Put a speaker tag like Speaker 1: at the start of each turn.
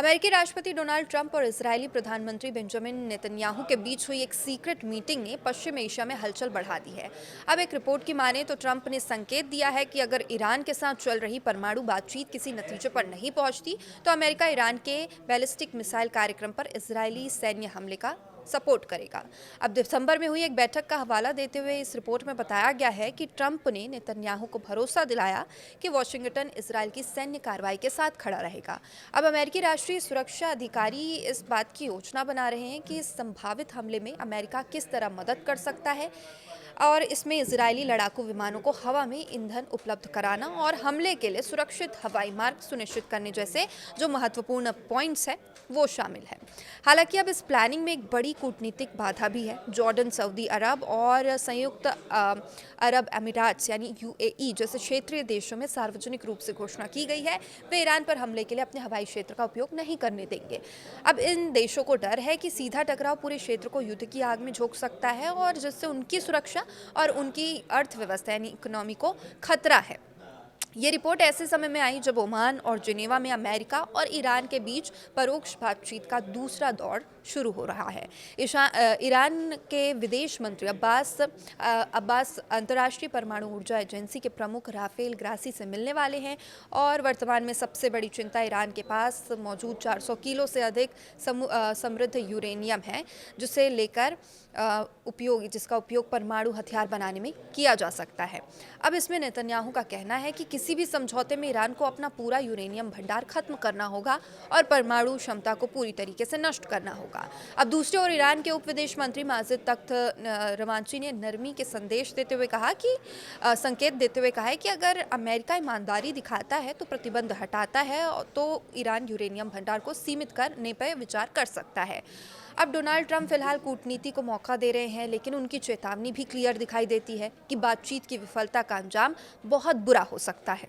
Speaker 1: अमेरिकी राष्ट्रपति Donald Trump और इजरायली प्रधानमंत्री बेंजामिन नेतन्याहू के बीच हुई एक सीक्रेट मीटिंग ने पश्चिम एशिया में हलचल बढ़ा दी है। अब एक रिपोर्ट की माने तो ट्रंप ने संकेत दिया है कि अगर ईरान के साथ चल रही परमाणु बातचीत किसी नतीजे पर नहीं पहुंचती तो अमेरिका ईरान के बैलिस्टिक मिसाइल कार्यक्रम पर इजरायली सैन्य हमले का सपोर्ट करेगा। अब दिसंबर में हुई एक बैठक का हवाला देते हुए इस रिपोर्ट में बताया गया है कि ट्रंप ने नेतन्याहू को भरोसा दिलाया कि वॉशिंगटन इजरायल की सैन्य कार्रवाई के साथ खड़ा रहेगा। अब अमेरिकी राष्ट्रीय सुरक्षा अधिकारी इस बात की योजना बना रहे हैं कि इस संभावित हमले में अमेरिका किस तरह मदद कर सकता है और इसमें इजरायली लड़ाकू विमानों को हवा में ईंधन उपलब्ध कराना और हमले के लिए सुरक्षित हवाई मार्ग सुनिश्चित करने जैसे जो महत्वपूर्ण पॉइंट्स हैं वो शामिल है। हालांकि अब इस प्लानिंग में एक बड़ी कूटनीतिक बाधा भी है। जॉर्डन, सऊदी अरब और संयुक्त अरब अमीरात यानी यूएई जैसे क्षेत्रीय देशों में सार्वजनिक रूप से घोषणा की गई है वे ईरान पर हमले के लिए अपने हवाई क्षेत्र का उपयोग नहीं करने देंगे। अब इन देशों को डर है कि सीधा टकराव पूरे क्षेत्र को युद्ध की आग में झोंक सकता है और जिससे उनकी सुरक्षा और उनकी अर्थव्यवस्था यानी इकोनॉमी को खतरा है। ये रिपोर्ट ऐसे समय में आई जब ओमान और जिनेवा में अमेरिका और ईरान के बीच परोक्ष बातचीत का दूसरा दौर शुरू हो रहा है। ईरान के विदेश मंत्री अब्बास अंतर्राष्ट्रीय परमाणु ऊर्जा एजेंसी के प्रमुख राफेल ग्रासी से मिलने वाले हैं और वर्तमान में सबसे बड़ी चिंता ईरान के पास मौजूद 400 किलो से अधिक समृद्ध यूरेनियम है जिसका उपयोग परमाणु हथियार बनाने में किया जा सकता है। अब इसमें नेतन्याहू का कहना है कि किसी भी समझौते में ईरान को अपना पूरा यूरेनियम भंडार खत्म करना होगा और परमाणु क्षमता को पूरी तरीके से नष्ट करना होगा। अब दूसरी ओर ईरान के उप विदेश मंत्री माजिद तख्त रवांची ने नरमी के संकेत देते हुए कहा है कि अगर अमेरिका ईमानदारी दिखाता है तो प्रतिबंध हटाता है तो ईरान यूरेनियम भंडार को सीमित करने पर विचार कर सकता है। अब डोनाल्ड ट्रंप फिलहाल कूटनीति को मौका दे रहे हैं, लेकिन उनकी चेतावनी भी क्लियर दिखाई देती है कि बातचीत की विफलता का अंजाम बहुत बुरा हो सकता है।